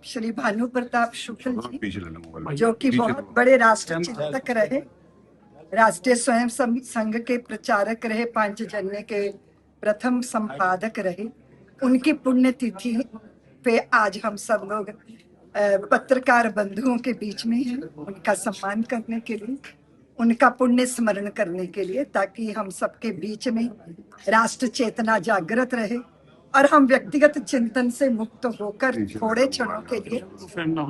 श्री भानु प्रताप शुक्ल जी, जो कि बहुत बड़े राष्ट्र चिंतक रहे, राष्ट्रीय स्वयं संघ के प्रचारक रहे, पांचजन्य के प्रथम संपादक रहे। उनकी पुण्यतिथि पे आज हम सब लोग पत्रकार बंधुओं के बीच में हैं, उनका सम्मान करने के लिए, उनका पुण्य स्मरण करने के लिए, ताकि हम सबके बीच में राष्ट्र चेतना जागृत रहे और हम व्यक्तिगत चिंतन से मुक्त होकर थोड़े क्षणों के लिए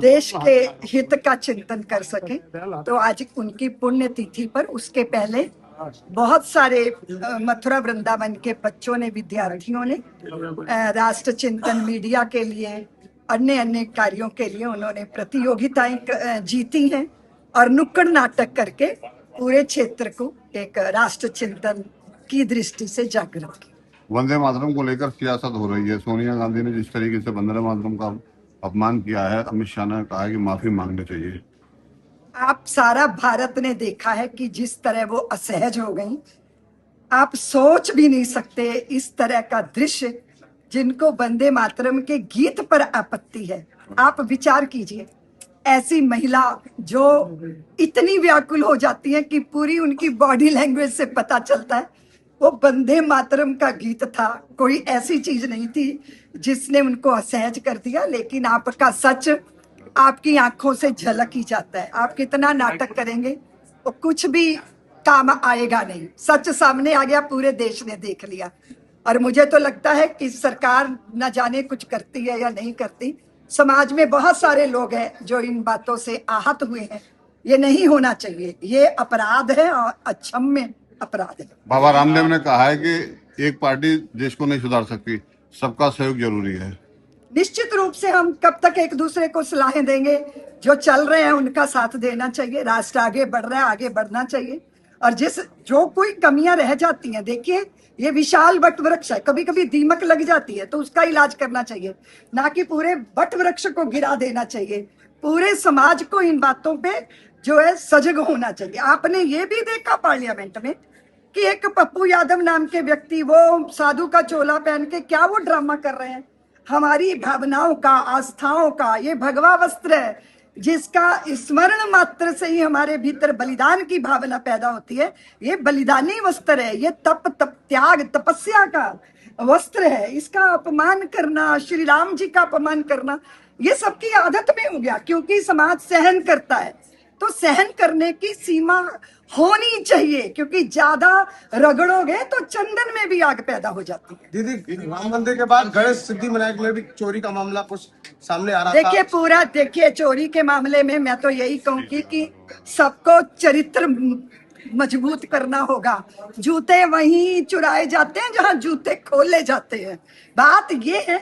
देश के हित का चिंतन कर सके। तो आज उनकी पुण्यतिथि पर, उसके पहले बहुत सारे मथुरा वृंदावन के बच्चों ने, विद्यार्थियों ने राष्ट्र चिंतन मीडिया के लिए, अन्य अन्य कार्यों के लिए उन्होंने प्रतियोगिताएं जीती हैं और नुक्कड़ नाटक करके पूरे क्षेत्र को एक राष्ट्र चिंतन की दृष्टि से जागृत किया। वंदे मातरम को लेकर सियासत हो रही है। सोनिया गांधी ने जिस तरीके से वंदे मातरम का अपमान किया है, अमित शाह ने कहा है कि माफी मांगनी चाहिए। आप सारा भारत ने देखा है कि जिस तरह वो असहज हो गई, आप सोच भी नहीं सकते इस तरह का दृश्य। जिनको वंदे मातरम के गीत पर आपत्ति है, आप विचार कीजिए, ऐसी महिला जो इतनी व्याकुल हो जाती है कि पूरी उनकी बॉडी लैंग्वेज से पता चलता है वो वंदे मातरम का गीत था। कोई ऐसी चीज नहीं थी जिसने उनको असहज कर दिया। लेकिन आपका सच आपकी आंखों से झलक ही जाता है। आप कितना नाटक करेंगे वो कुछ भी काम आएगा नहीं। सच सामने आ गया, पूरे देश ने देख लिया। और मुझे तो लगता है कि सरकार न जाने कुछ करती है या नहीं करती। समाज में बहुत सारे लोग हैं जो इन बातों से आहत हुए हैं। ये नहीं होना चाहिए, ये अपराध है और अक्षम्य अपराध है। बाबा रामदेव ने कहा है कि एक पार्टी देश को नहीं सुधार सकती, सबका सहयोग जरूरी है। निश्चित रूप से हम कब तक एक दूसरे को सलाहें देंगे? जो चल रहे हैं उनका साथ देना चाहिए। राष्ट्र आगे बढ़ रहा है, आगे बढ़ना चाहिए। और जो कोई कमियां रह जाती हैं, देखिए ये विशाल वट वृक्ष है, कभी कभी दीमक लग जाती है तो उसका इलाज करना चाहिए, ना कि पूरे वट वृक्ष को गिरा देना चाहिए। पूरे समाज को इन बातों पे जो है सजग होना चाहिए। आपने ये भी देखा पार्लियामेंट में कि एक पप्पू यादव नाम के व्यक्ति, वो साधु का चोला पहन के क्या वो ड्रामा कर रहे हैं। हमारी भावनाओं का, आस्थाओं का ये भगवा वस्त्र है, जिसका स्मरण मात्र से ही हमारे भीतर बलिदान की भावना पैदा होती है। ये बलिदानी वस्त्र है, ये तप त्याग तपस्या का वस्त्र है। इसका अपमान करना, श्री राम जी का अपमान करना, ये सबकी आदत में हो गया, क्योंकि समाज सहन करता है। तो सहन करने की सीमा होनी चाहिए, क्योंकि ज्यादा रगड़ोगे तो चंदन में भी आग पैदा हो जाती है। दीदी, राम मंदिर के बाद गणेश सिद्धिविनायक में भी चोरी का मामला कुछ सामने आ रहा था। देखिए चोरी के मामले में मैं तो यही कहूंगी कि सबको चरित्र मजबूत करना होगा। जूते वहीं चुराए जाते हैं जहां जूते खोले जाते हैं। बात ये है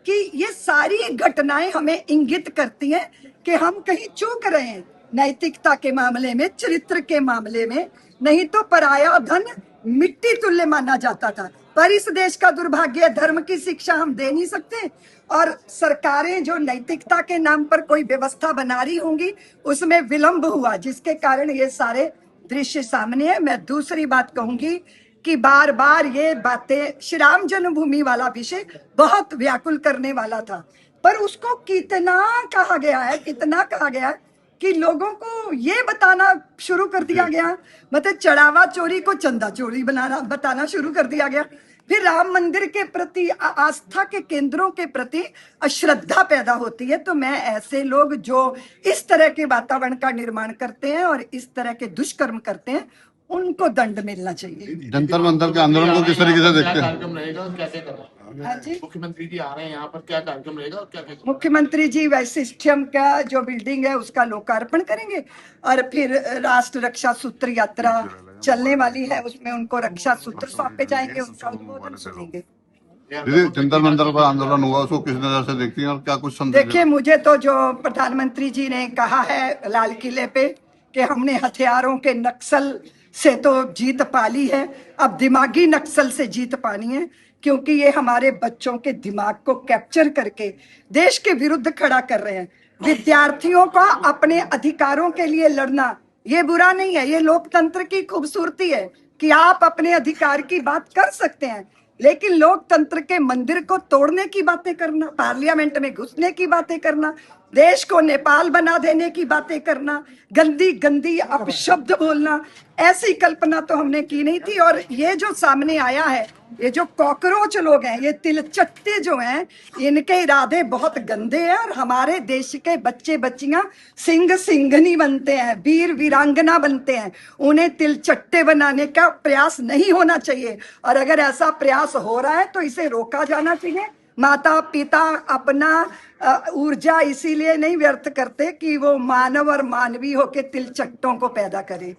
कि ये सारी घटनाएं हमें इंगित करती हैं कि हम कहीं चूक रहे हैं नैतिकता के मामले में, चरित्र के मामले में। नहीं तो पराया धन मिट्टी तुल्य माना जाता था। पर इस देश का दुर्भाग्य, धर्म की शिक्षा हम दे नहीं सकते, और सरकारें जो नैतिकता के नाम पर कोई व्यवस्था बना रही होंगी उसमें विलंब हुआ, जिसके कारण ये सारे दृश्य सामने है। मैं दूसरी बात कहूंगी कि बार बार ये बातें, श्री राम जन्मभूमि वाला विषय बहुत व्याकुल करने वाला था, पर उसको कितना कहा गया है कि लोगों को ये बताना शुरू कर दिया गया, मतलब चढ़ावा चोरी को चंदा चोरी बताना शुरू कर दिया गया। फिर राम मंदिर के प्रति, आस्था के केंद्रों के प्रति अश्रद्धा पैदा होती है। तो मैं ऐसे लोग जो इस तरह के वातावरण का निर्माण करते हैं और इस तरह के दुष्कर्म करते हैं, उनको दंड मिलना चाहिए। जंतर मंतर के आंदोलन को किस तरीके से देखते हैं? मुख्यमंत्री जी आ रहे हैं यहाँ पर, क्या कार्यक्रम रहेगा और क्या? मुख्यमंत्री जी वैशिष्ठ्यम का जो बिल्डिंग है उसका लोकार्पण करेंगे और फिर राष्ट्र रक्षा सूत्र यात्रा चलने वाली है, उसमें उनको रक्षा सूत्र सौंपे जाएंगे, उनका उद्बोधन सुनेंगे। जंतर मंतर पर आंदोलन हुआ, उसको किस नजर से देखती हैं और क्या कुछ संदेश? देखिए, मुझे तो जो प्रधानमंत्री जी ने कहा है लाल किले पे कि हमने हथियारों के नक्सल से तो जीत पाली है, अब दिमागी नक्सल से जीत पानी है, क्योंकि ये हमारे बच्चों के दिमाग को कैप्चर करके देश के विरुद्ध खड़ा कर रहे हैं। विद्यार्थियों का अपने अधिकारों के लिए लड़ना ये बुरा नहीं है, ये लोकतंत्र की खूबसूरती है कि आप अपने अधिकार की बात कर सकते हैं। लेकिन लोकतंत्र के मंदिर को तोड़ने की बातें करना, पार्लियामेंट में घुसने की बातें करना, देश को नेपाल बना देने की बातें करना, गंदी गंदी अपशब्द बोलना, ऐसी कल्पना तो हमने की नहीं थी। और ये जो सामने आया है, ये जो कॉकरोच लोग हैं, ये तिलचट्टे जो हैं, इनके इरादे बहुत गंदे हैं और हमारे देश के बच्चे बच्चियां सिंह सिंघनी बनते हैं, वीर वीरांगना बनते हैं। उन्हें तिलचट्टे बनाने का प्रयास नहीं होना चाहिए, और अगर ऐसा प्रयास हो रहा है तो इसे रोका जाना चाहिए। माता पिता अपना ऊर्जा इसीलिए नहीं व्यर्थ करते कि वो मानव और मानवी होके तिलचट्टों को पैदा करे।